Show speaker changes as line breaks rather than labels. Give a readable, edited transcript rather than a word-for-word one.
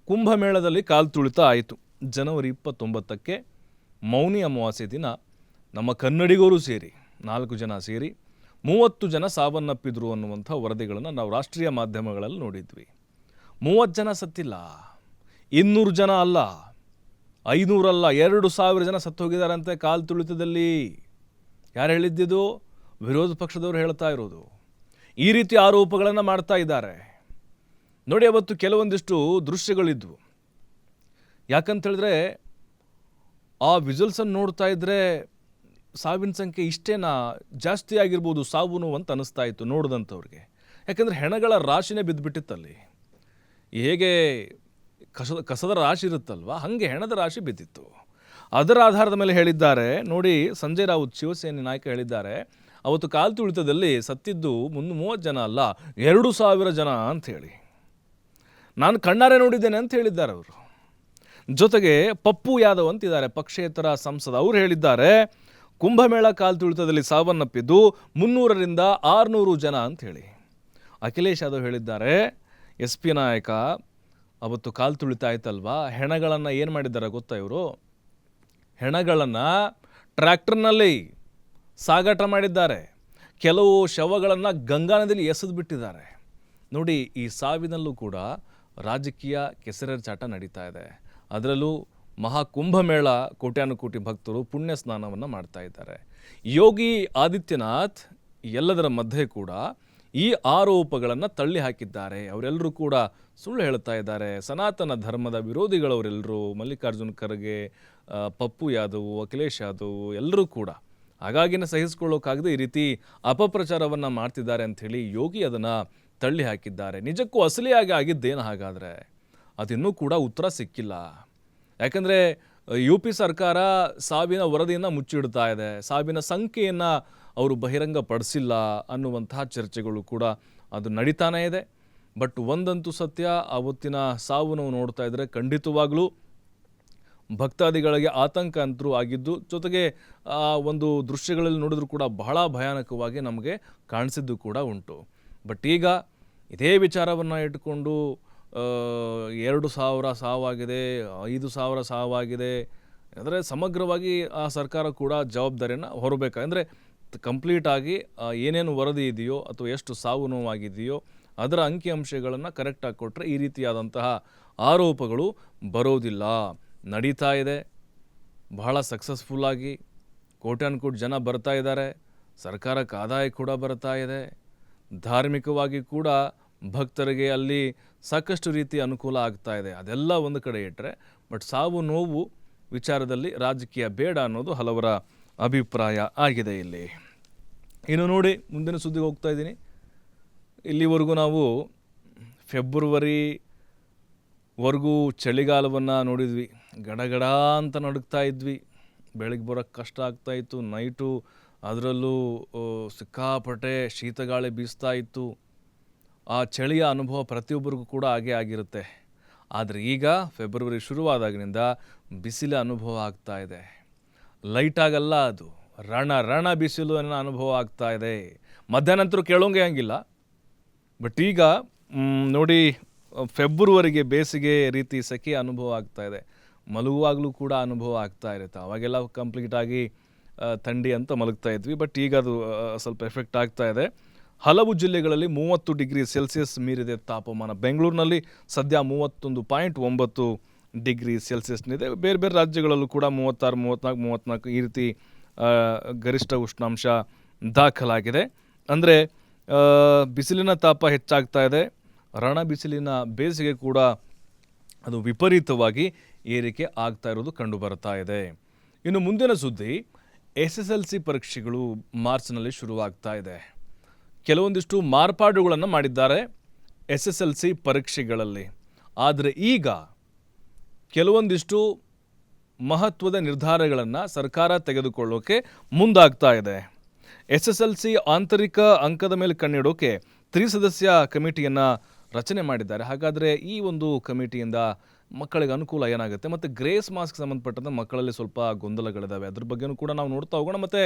ಕುಂಭಮೇಳದಲ್ಲಿ ಕಾಲು ತುಳಿತ ಆಯಿತು. ಜನವರಿ 29ಕ್ಕೆ ಮೌನಿ ಅಮಾವಾಸ್ಯೆ ದಿನ ನಮ್ಮ ಕನ್ನಡಿಗರು ಸೇರಿ 4 ಜನ ಸೇರಿ 30 ಜನ ಸಾವನ್ನಪ್ಪಿದ್ರು ಅನ್ನುವಂಥ ವರದಿಗಳನ್ನು ನಾವು ರಾಷ್ಟ್ರೀಯ ಮಾಧ್ಯಮಗಳಲ್ಲಿ ನೋಡಿದ್ವಿ. 30 ಜನ ಸತ್ತಿಲ್ಲ, 200 ಜನ ಅಲ್ಲ, 500 ಅಲ್ಲ, 2,000 ಜನ ಸತ್ತು ಹೋಗಿದ್ದಾರಂತೆ ಕಾಲು ತುಳಿತದಲ್ಲಿ. ಯಾರು ಹೇಳಿದ್ದಿದು? ವಿರೋಧ ಪಕ್ಷದವರು ಹೇಳ್ತಾ ಇರೋದು. ಈ ರೀತಿ ಆರೋಪಗಳನ್ನು ಮಾಡ್ತಾ ಇದ್ದಾರೆ. ನೋಡಿ, ಅವತ್ತು ಕೆಲವೊಂದಿಷ್ಟು ದೃಶ್ಯಗಳಿದ್ವು. ಯಾಕಂತ ಹೇಳಿದ್ರೆ ಆ ವಿಜುವಲ್ಸನ್ನು ನೋಡ್ತಾ ಇದ್ದರೆ ಸಾವಿನ ಸಂಖ್ಯೆ ಇಷ್ಟೇನಾ, ಜಾಸ್ತಿ ಆಗಿರ್ಬೋದು ಸಾವು ನೋವು ಅಂತ ಅನ್ನಿಸ್ತಾ ಇತ್ತು ನೋಡಿದಂಥವ್ರಿಗೆ. ಯಾಕಂದರೆ ಹೆಣಗಳ ರಾಶಿನೇ ಬಿದ್ದುಬಿಟ್ಟಿತ್ತಲ್ಲಿ. ಹೇಗೆ ಕಸದ ರಾಶಿ ಇರುತ್ತಲ್ವ, ಹಾಗೆ ಹೆಣದ ರಾಶಿ ಬಿದ್ದಿತ್ತು. ಅದರ ಆಧಾರದ ಮೇಲೆ ಹೇಳಿದ್ದಾರೆ ನೋಡಿ. ಸಂಜಯ್ ರಾವುತ್ ಶಿವಸೇನೆ ನಾಯಕ ಹೇಳಿದ್ದಾರೆ, ಅವತ್ತು ಕಾಲು ತುಳಿತದಲ್ಲಿ ಸತ್ತಿದ್ದು 30 ಜನ ಅಲ್ಲ, 2,000 ಜನ ಅಂಥೇಳಿ. ನಾನು ಕಣ್ಣಾರೆ ನೋಡಿದ್ದೇನೆ ಅಂತ ಹೇಳಿದ್ದಾರೆ ಅವರು. ಜೊತೆಗೆ ಪಪ್ಪು ಯಾದವ್ ಅಂತಿದ್ದಾರೆ, ಪಕ್ಷೇತರ ಸಂಸದ. ಅವರು ಹೇಳಿದ್ದಾರೆ ಕುಂಭಮೇಳ ಕಾಲು ತುಳಿತದಲ್ಲಿ ಸಾವನ್ನಪ್ಪಿದ್ದು 300ರಿಂದ 600 ಜನ ಅಂಥೇಳಿ. ಅಖಿಲೇಶ್ ಯಾದವ್ ಹೇಳಿದ್ದಾರೆ, SP ನಾಯಕ, ಅವತ್ತು ಕಾಲು ತುಳಿತ ಆಯ್ತಲ್ವಾ, ಹೆಣಗಳನ್ನು ಏನು ಮಾಡಿದ್ದಾರೆ ಗೊತ್ತಾ ಇವರು? ಹೆಣಗಳನ್ನು ಟ್ರ್ಯಾಕ್ಟರ್ನಲ್ಲಿ ಸಾಗಾಟ ಮಾಡಿದ್ದಾರೆ. ಕೆಲವು ಶವಗಳನ್ನು ಗಂಗಾ ನದಿಯಲ್ಲಿ ಎಸೆದು ಬಿಟ್ಟಿದ್ದಾರೆ. ನೋಡಿ, ಈ ಸಾವಿನಲ್ಲೂ ಕೂಡ ರಾಜಕೀಯ ಕೆಸರೆರಚಾಟ ನಡೀತಾ ಇದೆ. ಅದರಲ್ಲೂ ಮಹಾಕುಂಭಮೇಳ, ಕೋಟ್ಯಾನುಕೋಟಿ ಭಕ್ತರು ಪುಣ್ಯ ಸ್ನಾನವನ್ನು ಮಾಡ್ತಾ ಇದ್ದಾರೆ. ಯೋಗಿ ಆದಿತ್ಯನಾಥ್ ಎಲ್ಲದರ ಮಧ್ಯೆ ಕೂಡ ಈ ಆರೋಪಗಳನ್ನು ತಳ್ಳಿ ಹಾಕಿದ್ದಾರೆ. ಅವರೆಲ್ಲರೂ ಕೂಡ ಸುಳ್ಳು ಹೇಳ್ತಾ ಇದ್ದಾರೆ. ಸನಾತನ ಧರ್ಮದ ವಿರೋಧಿಗಳವರೆಲ್ಲರೂ, ಮಲ್ಲಿಕಾರ್ಜುನ್ ಖರ್ಗೆ, ಪಪ್ಪು ಯಾದವ್, ಅಖಿಲೇಶ್ ಯಾದವ್ ಎಲ್ಲರೂ ಕೂಡ ಹಾಗಾಗಿನೇ ಸಹಿಸಿಕೊಳ್ಳೋಕ್ಕಾಗದೆ ಈ ರೀತಿ ಅಪಪ್ರಚಾರವನ್ನು ಮಾಡ್ತಿದ್ದಾರೆ ಅಂಥೇಳಿ ಯೋಗಿ ಅದನ್ನು ತಳ್ಳಿ ಹಾಕಿದ್ದಾರೆ. ನಿಜಕ್ಕೂ ಅಸಲಿಯಾಗಿ ಆಗಿದ್ದೇನು ಹಾಗಾದರೆ? ಅದಿನ್ನೂ ಕೂಡ ಉತ್ತರ ಸಿಕ್ಕಿಲ್ಲ. ಯಾಕಂದರೆ UP ಸರ್ಕಾರ ಸಾವಿನ ವರದಿಯನ್ನು ಮುಚ್ಚಿಡ್ತಾ ಇದೆ, ಸಾವಿನ ಸಂಖ್ಯೆಯನ್ನು ಅವರು ಬಹಿರಂಗಪಡಿಸಿಲ್ಲ ಅನ್ನುವಂತಹ ಚರ್ಚೆಗಳು ಕೂಡ ಅದು ನಡೀತಾನೇ ಇದೆ. ಬಟ್ ಒಂದಂತೂ ಸತ್ಯ, ಆವತ್ತಿನ ಸಾವು ನಾವು ನೋಡ್ತಾ ಇದ್ದರೆ ಖಂಡಿತವಾಗ್ಲೂ ಭಕ್ತಾದಿಗಳಿಗೆ ಆತಂಕ ಅಂತರೂ ಆಗಿದ್ದು, ಜೊತೆಗೆ ಒಂದು ದೃಶ್ಯಗಳಲ್ಲಿ ನೋಡಿದ್ರೂ ಕೂಡ ಬಹಳ ಭಯಾನಕವಾಗಿ ನಮಗೆ ಕಾಣಿಸಿದ್ದು ಕೂಡ ಉಂಟು. ಬಟ್ ಈಗ ಇದೇ ವಿಚಾರವನ್ನು ಇಟ್ಟುಕೊಂಡು 2,000 ಸಾವಾಗಿದೆ, 5,000 ಸಾವಾಗಿದೆ ಅಂದರೆ ಸಮಗ್ರವಾಗಿ ಆ ಸರ್ಕಾರ ಕೂಡ ಜವಾಬ್ದಾರಿಯನ್ನು ಹೊರಬೇಕಾದ್ರೆ ಕಂಪ್ಲೀಟಾಗಿ ಏನೇನು ವರದಿ ಇದೆಯೋ ಅಥವಾ ಎಷ್ಟು ಸಾವು ನೋವಾಗಿದೆಯೋ ಅದರ ಅಂಕಿಅಂಶಗಳನ್ನು ಕರೆಕ್ಟಾಗಿ ಕೊಟ್ಟರೆ ಈ ರೀತಿಯಾದಂತಹ ಆರೋಪಗಳು ಬರೋದಿಲ್ಲ. ನಡೀತಾ ಇದೆ, ಬಹಳ ಸಕ್ಸಸ್ಫುಲ್ಲಾಗಿ ಕೋಟ್ಯಾನುಕೋಟಿ ಜನ ಬರ್ತಾ ಇದ್ದಾರೆ, ಸರ್ಕಾರಕ್ಕೆ ಆದಾಯ ಕೂಡ ಬರ್ತಾ ಇದೆ, ಧಾರ್ಮಿಕವಾಗಿ ಕೂಡ ಭಕ್ತರಿಗೆ ಅಲ್ಲಿ ಸಾಕಷ್ಟು ರೀತಿ ಅನುಕೂಲ ಆಗ್ತಾ ಇದೆ. ಅದೆಲ್ಲ ಒಂದು ಕಡೆ ಇಟ್ಟರೆ, ಬಟ್ ಸಾವು ನೋವು ವಿಚಾರದಲ್ಲಿ ರಾಜಕೀಯ ಬೇಡ ಅನ್ನೋದು ಹಲವರ ಅಭಿಪ್ರಾಯ ಆಗಿದೆ ಇಲ್ಲಿ. ಇನ್ನು ನೋಡಿ, ಮುಂದಿನ ಸುದ್ದಿಗೆ ಹೋಗ್ತಾ ಇದ್ದೀನಿ. ಇಲ್ಲಿವರೆಗೂ ನಾವು ಫೆಬ್ರವರಿವರೆಗೂ ಚಳಿಗಾಲವನ್ನು ನೋಡಿದ್ವಿ. ಗಡಗಡ ಅಂತ ನಡುಗ್ತಾ ಇದ್ವಿ, ಬೆಳಗ್ಗೆ ಬರೋಕ್ಕೆ ಕಷ್ಟ ಆಗ್ತಾಯಿತ್ತು, ನೈಟು ಅದರಲ್ಲೂ ಸಿಕ್ಕಾಪಟ್ಟೆ ಶೀತಗಾಳಿ ಬೀಸ್ತಾ ಇತ್ತು. ಆ ಚಳಿಯ ಅನುಭವ ಪ್ರತಿಯೊಬ್ಬರಿಗೂ ಕೂಡ ಹಾಗೇ ಆಗಿರುತ್ತೆ. ಆದರೆ ಈಗ ಫೆಬ್ರವರಿ ಶುರುವಾದಾಗಿನಿಂದ ಬಿಸಿಲ ಅನುಭವ ಆಗ್ತಾ ಇದೆ. ಲೈಟಾಗಲ್ಲ, ಅದು ರಣ ಬಿಸಿಲು ಅನ್ನೋ ಅನುಭವ ಆಗ್ತಾ ಇದೆ. ಮಧ್ಯಾಹ್ನಂತರೂ ಕೇಳೋಂಗೆ ಹಂಗಿಲ್ಲ. ಬಟ್ ಈಗ ನೋಡಿ, ಫೆಬ್ರವರಿಗೆ ಬೇಸಿಗೆ ರೀತಿ ಸೆಕೆ ಅನುಭವ ಆಗ್ತಾ ಇದೆ. ಮಲಗುವಾಗಲೂ ಕೂಡ ಅನುಭವ ಆಗ್ತಾ ಇರುತ್ತೆ. ಅವಾಗೆಲ್ಲ ಕಂಪ್ಲೀಟಾಗಿ ಥಂಡಿ ಅಂತ ಮಲಗ್ತಾ ಇದ್ವಿ. ಬಟ್ ಈಗ ಅದು ಸ್ವಲ್ಪ ಎಫೆಕ್ಟ್ ಆಗ್ತಾ ಇದೆ. ಹಲವು ಜಿಲ್ಲೆಗಳಲ್ಲಿ 30 ಡಿಗ್ರಿ ಸೆಲ್ಸಿಯಸ್ ಮೀರಿದೆ ತಾಪಮಾನ. ಬೆಂಗಳೂರಿನಲ್ಲಿ ಸದ್ಯ 31.9 ಡಿಗ್ರಿ ಸೆಲ್ಸಿಯಸ್ನಿದೆ. ಬೇರೆ ಬೇರೆ ರಾಜ್ಯಗಳಲ್ಲೂ ಕೂಡ 36, 34 ಈ ರೀತಿ ಗರಿಷ್ಠ ಉಷ್ಣಾಂಶ ದಾಖಲಾಗಿದೆ. ಅಂದರೆ ಬಿಸಿಲಿನ ತಾಪ ಹೆಚ್ಚಾಗ್ತಾ ಇದೆ. ರಣ ಬಿಸಿಲಿನ ಬೇಸಿಗೆ ಕೂಡ ಅದು ವಿಪರೀತವಾಗಿ ಏರಿಕೆ ಆಗ್ತಾ ಇರೋದು ಕಂಡು ಬರ್ತಾ ಇದೆ. ಇನ್ನು ಮುಂದಿನ ಸುದ್ದಿ, SSLC ಪರೀಕ್ಷೆಗಳು ಮಾರ್ಚ್ನಲ್ಲಿ ಶುರುವಾಗ್ತಾ ಇದೆ. ಕೆಲವೊಂದಿಷ್ಟು ಮಾರ್ಪಾಡುಗಳನ್ನು ಮಾಡಿದ್ದಾರೆ SSLC ಪರೀಕ್ಷೆಗಳಲ್ಲಿ. ಆದರೆ ಈಗ ಕೆಲವೊಂದಿಷ್ಟು ಮಹತ್ವದ ನಿರ್ಧಾರಗಳನ್ನು ಸರ್ಕಾರ ತೆಗೆದುಕೊಳ್ಳೋಕೆ ಮುಂದಾಗ್ತಾ ಇದೆ. SSLC ಆಂತರಿಕ ಅಂಕದ ಮೇಲೆ ಕಣ್ಣಿಡೋಕೆ 3 ಸದಸ್ಯ ಕಮಿಟಿಯನ್ನು ರಚನೆ ಮಾಡಿದ್ದಾರೆ. ಹಾಗಾದರೆ ಈ ಒಂದು ಕಮಿಟಿಯಿಂದ ಮಕ್ಕಳಿಗೆ ಅನುಕೂಲ ಏನಾಗುತ್ತೆ? ಮತ್ತು ಗ್ರೇಸ್ ಮಾರ್ಕ್ಸ್ಗೆ ಸಂಬಂಧಪಟ್ಟಂತೆ ಮಕ್ಕಳಲ್ಲಿ ಸ್ವಲ್ಪ ಗೊಂದಲಗಳಿದ್ದಾವೆ. ಅದ್ರ ಬಗ್ಗೆನೂ ಕೂಡ ನಾವು ನೋಡ್ತಾ ಹೋಗೋಣ. ಮತ್ತು